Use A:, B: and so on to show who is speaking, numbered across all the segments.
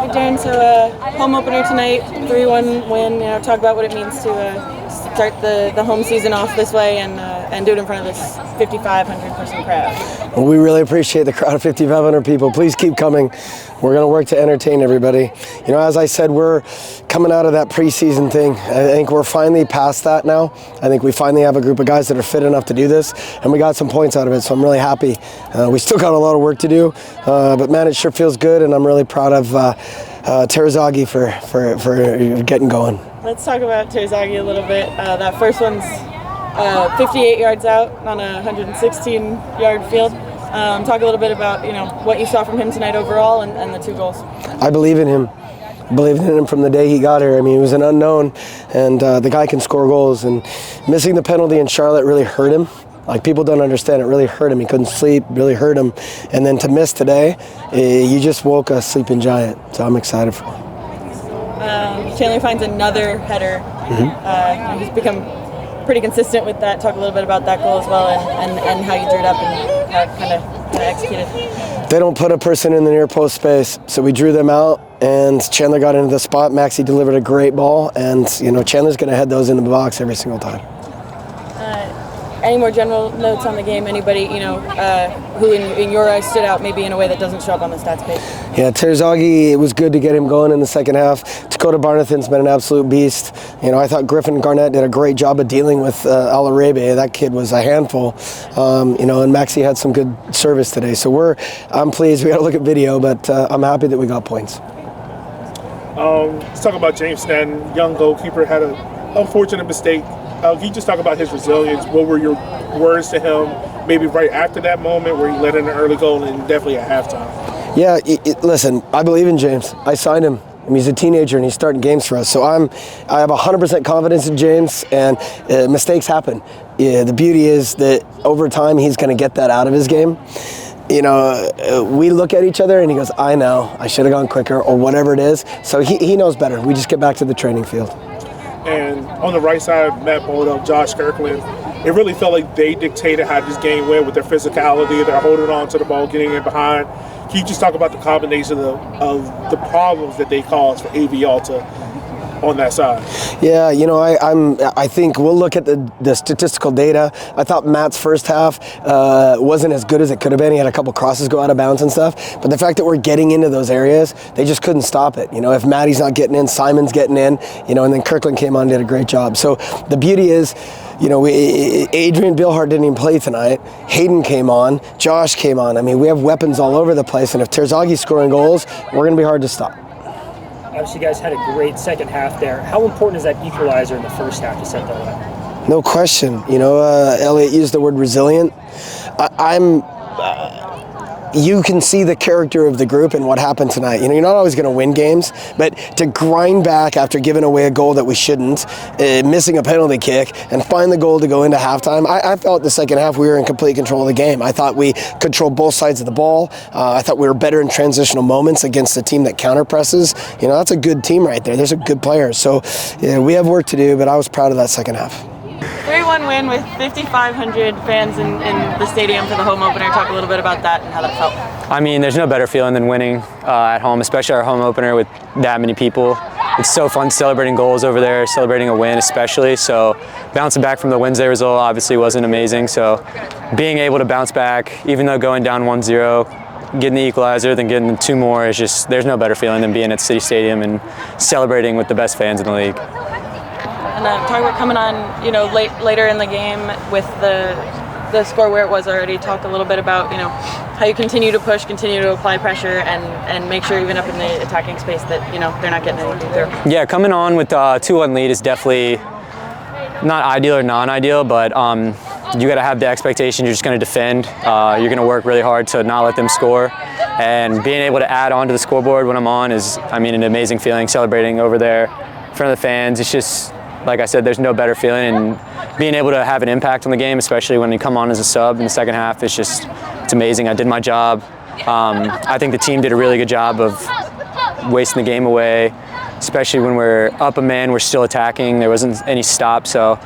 A: Darren, so home opener tonight, 3-1 win. Talk about what it means to start the home season off this way and do it in front of this 5,500 person crowd.
B: Well, we really appreciate the crowd of 5,500 people. Please keep coming. We're going to work to entertain everybody. As I said, we're coming out of that preseason thing. I think we're finally past that now. I think we finally have a group of guys that are fit enough to do this, and we got some points out of it, so I'm really happy. We still got a lot of work to do, but man, it sure feels good, and I'm really proud of Terzaghi for getting going.
A: Let's talk about Terzaghi a little bit. That first one's 58 yards out on a 116-yard field. Talk a little bit about what you saw from him tonight overall and the 2 goals.
B: I believe in him. I believed in him from the day he got here. I mean, he was an unknown, and the guy can score goals. And missing the penalty in Charlotte really hurt him. Like, people don't understand, it really hurt him. He couldn't sleep, really hurt him. And then to miss today, you just woke a sleeping giant. So I'm excited for him.
A: Chandler finds another header. He's become pretty consistent with that. Talk a little bit about that goal as well, and how you drew it up and how it kind of executed.
B: They don't put a person in the near post space, so we drew them out, and Chandler got into the spot. Maxie delivered a great ball, and Chandler's going to head those into the box every single time.
A: Any more general notes on the game? Anybody who in your eyes stood out maybe in a way that doesn't show up on the stats page? Yeah,
B: Terzaghi, it was good to get him going in the second half. Dakota Barnathan's been an absolute beast. I thought Griffin Garnett did a great job of dealing with Alarabe. That kid was a handful. And Maxie had some good service today. So I'm pleased. We got to look at video, but I'm happy that we got points.
C: Let's talk about James Stanton, young goalkeeper, had an unfortunate mistake. Can you just talk about his resilience? What were your words to him, maybe right after that moment where he let in an early goal and definitely at halftime?
B: Yeah, listen, I believe in James. I signed him. He's a teenager and he's starting games for us. So I have 100% confidence in James, and mistakes happen. The beauty is that over time he's going to get that out of his game. We look at each other and he goes, I know, I should have gone quicker, or whatever it is. So he knows better. We just get back to the training field.
C: And on the right side, Matt Boldo, Josh Kirkland, it really felt like they dictated how this game went with their physicality. They're holding on to the ball, getting in behind. Can you just talk about the combination of the problems that they caused for AV Alta on that side?
B: Yeah, I think we'll look at the statistical data. I thought Matt's first half wasn't as good as it could have been. He had a couple crosses go out of bounds and stuff. But the fact that we're getting into those areas, they just couldn't stop it. If Maddie's not getting in, Simon's getting in, and then Kirkland came on and did a great job. So the beauty is, Adrian Bilhart didn't even play tonight. Hayden came on. Josh came on. I mean, we have weapons all over the place. And if Terzaghi's scoring goals, we're going to be hard to stop.
D: Obviously, you guys had a great second half there. How important is that equalizer in the first half to set that up?
B: No question. Elliot used the word resilient. You can see the character of the group and what happened tonight. You're not always going to win games, but to grind back after giving away a goal that we shouldn't, missing a penalty kick, and find the goal to go into halftime, I felt the second half we were in complete control of the game. I thought we controlled both sides of the ball. I thought we were better in transitional moments against a team that counter-presses. That's a good team right there. There's a good players. So we have work to do, but I was proud of that second half.
A: 3-1 win with 5,500 fans in the stadium for the home opener. Talk a little bit about that and how that felt.
E: I mean, there's no better feeling than winning at home, especially our home opener with that many people. It's so fun celebrating goals over there, celebrating a win especially. So bouncing back from the Wednesday result obviously wasn't amazing. So being able to bounce back, even though going down 1-0, getting the equalizer, then getting 2 more, is just, there's no better feeling than being at City Stadium and celebrating with the best fans in the league.
A: And talk about coming on, later in the game with the score where it was already. Talk a little bit about, how you continue to push, continue to apply pressure, and make sure even up in the attacking space that, they're not getting anything through.
E: Yeah, coming on with 2-1 lead is definitely not ideal or non-ideal, but you got to have the expectation you're just going to defend. You're going to work really hard to not let them score. And being able to add on to the scoreboard when I'm on is, an amazing feeling, celebrating over there in front of the fans. It's just, like I said, there's no better feeling, and being able to have an impact on the game, especially when you come on as a sub in the second half, it's amazing. I did my job. I think the team did a really good job of wasting the game away, especially when we're up a man, we're still attacking. There wasn't any stop, so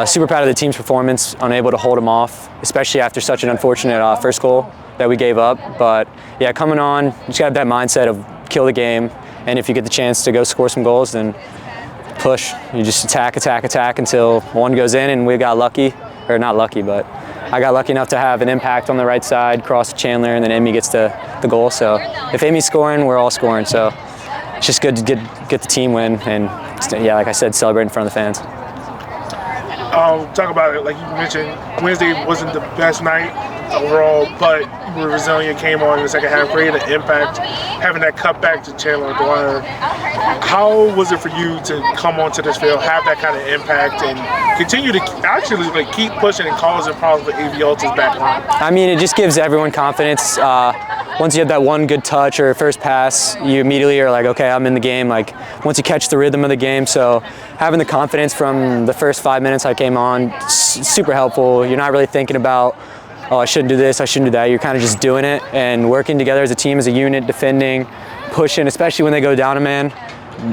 E: super proud of the team's performance, unable to hold them off, especially after such an unfortunate first goal that we gave up. But yeah, coming on, just got that mindset of kill the game and if you get the chance to go score some goals, then push. You just attack until one goes in, and we got lucky, or not lucky, but I got lucky enough to have an impact on the right side, cross to Chandler, and then Amy gets the goal. So if Amy's scoring, we're all scoring. So it's just good to get the team win, and yeah, like I said, celebrate in front of the fans.
C: Talk about it, like you mentioned, Wednesday wasn't the best night overall, but you were resilient, came on in the second half, created an impact, having that cutback to Chandler and Dwyer. How was it for you to come onto this field, have that kind of impact, and continue to actually like keep pushing and causing problems with AV Alta's back line?
E: I mean, it just gives everyone confidence. Once you have that one good touch or first pass, you immediately are like, okay, I'm in the game. Like once you catch the rhythm of the game, so having the confidence from the first 5 minutes I came on, super helpful. You're not really thinking about, oh, I shouldn't do this, I shouldn't do that. You're kind of just doing it and working together as a team, as a unit, defending, pushing, especially when they go down a man.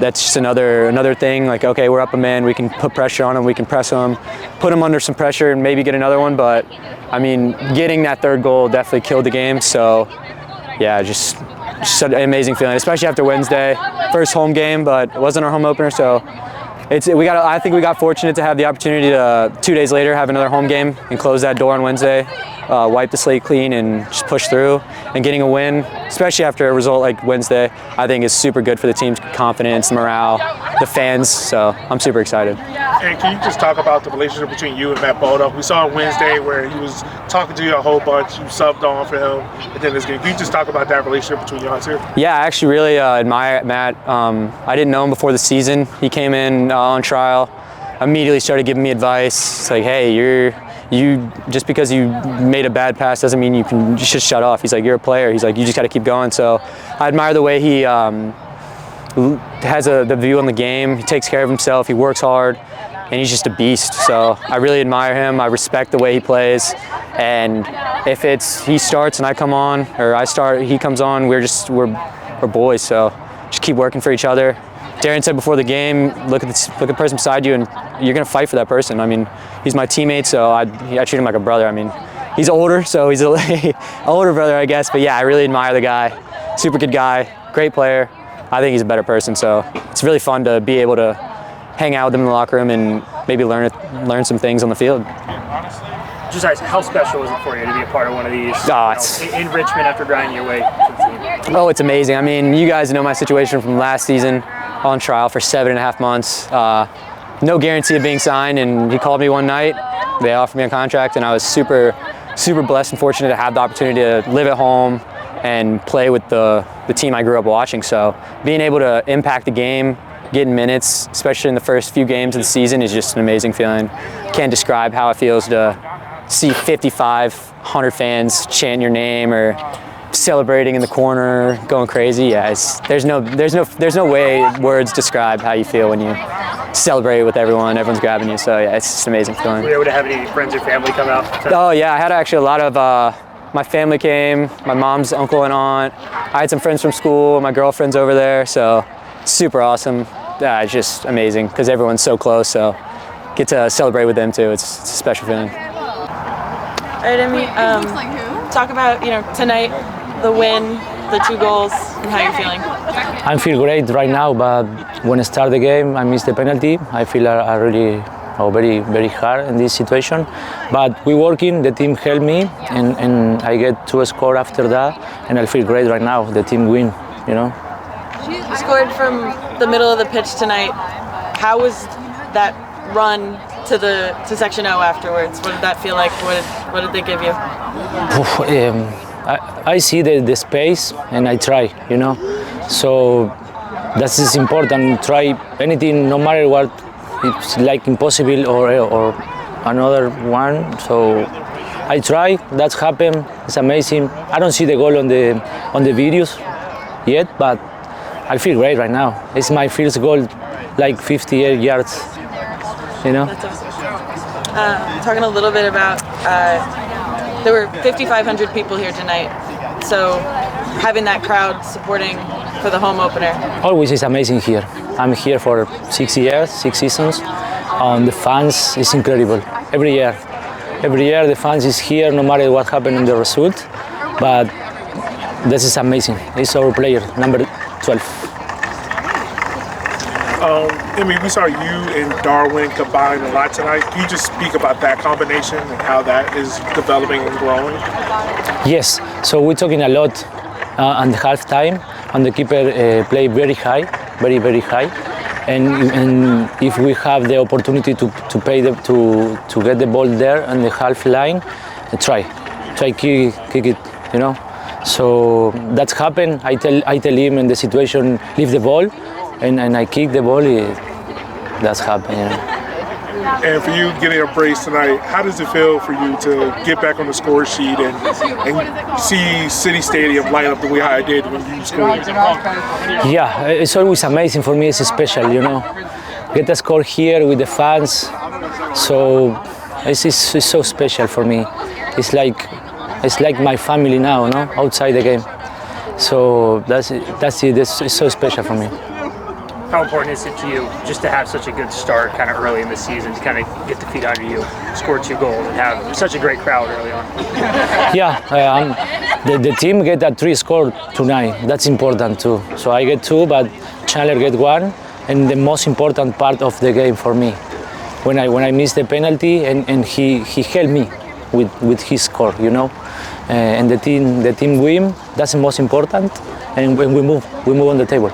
E: That's just another thing. Like, okay, we're up a man, we can put pressure on them, we can press them, put them under some pressure and maybe get another one. But I mean, getting that third goal definitely killed the game. So yeah, just an amazing feeling, especially after Wednesday, first home game, but it wasn't our home opener. So I think we got fortunate to have the opportunity to 2 days later have another home game and close that door on Wednesday, wipe the slate clean and just push through. And getting a win, especially after a result like Wednesday, I think is super good for the team's confidence, morale, the fans. So I'm super excited.
C: And can you just talk about the relationship between you and Matt Baldock? We saw on Wednesday where he was talking to you a whole bunch, you subbed on for him, and then this game. Can you just talk about that relationship between y'all two?
E: Yeah, I actually really admire Matt. I didn't know him before the season. He came in on trial, immediately started giving me advice. It's like, hey, you just because you made a bad pass doesn't mean you should shut off. He's like, you're a player. He's like, you just got to keep going. So I admire the way he has the view on the game. He takes care of himself. He works hard, and he's just a beast. So I really admire him. I respect the way he plays. And if it's he starts and I come on, or I start, he comes on, we're boys. So just keep working for each other. Darren said before the game, look at the person beside you, and you're gonna fight for that person. I mean, he's my teammate, so I treat him like a brother. I mean, he's older, so he's an older brother, I guess. But yeah, I really admire the guy. Super good guy, great player. I think he's a better person, so it's really fun to be able to hang out with him in the locker room and maybe learn some things on the field.
D: Just how special is it for you to be a part of one of these in Richmond after grinding your way to the team?
E: Oh, it's amazing. I mean, you guys know my situation from last season, on trial for 7.5 months. No guarantee of being signed, and he called me one night. They offered me a contract, and I was super blessed and fortunate to have the opportunity to live at home and play with the team I grew up watching. So being able to impact the game, getting minutes, especially in the first few games of the season, is just an amazing feeling. Can't describe how it feels to see 5,500 fans chanting your name or celebrating in the corner, going crazy. Yeah, there's no way words describe how you feel when you celebrate with everyone. Everyone's grabbing you. So yeah, it's just an amazing feeling.
D: Were you able to have any friends or family come out?
E: Oh yeah, I had actually a lot of my family came, my mom's uncle and aunt. I had some friends from school, my girlfriend's over there, so super awesome. Yeah, it's just amazing because everyone's so close, so get to celebrate with them too. It's a special feeling.
A: All right, Emmy, talk about tonight, the win, the 2 goals, and how you're feeling.
F: I feel great right now, but when I start the game, I missed the penalty. I feel I really very, very hard in this situation. But we working, the team helped me, and I get 2 scores after that, and I feel great right now. The team win,
A: You scored from the middle of the pitch tonight. How was that run to Section O afterwards? What did that feel like? What did they give you?
F: I see the space and I try, So that is important. Try anything, no matter what. It's like impossible or another one. So I try. That's happened. It's amazing. I don't see the goal on the videos yet, but I feel great right now. It's my first goal, like 58 yards.
A: That's awesome. Talking a little bit about, there were 5,500 people here tonight, so having that crowd supporting for the home opener.
F: Always is amazing here. I'm here for 6 years, 6 seasons. The fans is incredible. Every year the fans is here no matter what happened in the result, but this is amazing. It's our player, number 12.
C: Emmy, we saw you and Darwin combine a lot tonight. Can you just speak about that combination and how that is developing and growing?
F: Yes, so we're talking a lot on the halftime, and the keeper play very high, very high. And if we have the opportunity to get the ball there on the half line, try kick it, you know. So that's happened. I tell him in the situation, leave the ball, and I kick the ball. That's happened. You know.
C: And for you getting a brace tonight, how does it feel for you to get back on the score sheet and see City Stadium light up the way I did when you scored?
F: Yeah, it's always amazing for me. It's special, you know. Get a score here with the fans, so it's so special for me. It's like my family now, no? Outside the game. So that's it. It's so special for me.
D: How important is it to you just to have such a good start kind of early in the season, to kind of get the feet under you, score 2 goals, and have such a great crowd early on?
F: Yeah, the team get a 3 score tonight. That's important too. So I get 2, but Chandler get 1, and the most important part of the game for me, when I missed the penalty and he helped me with his score, you know, and the team win. That's the most important, and when we move on the table.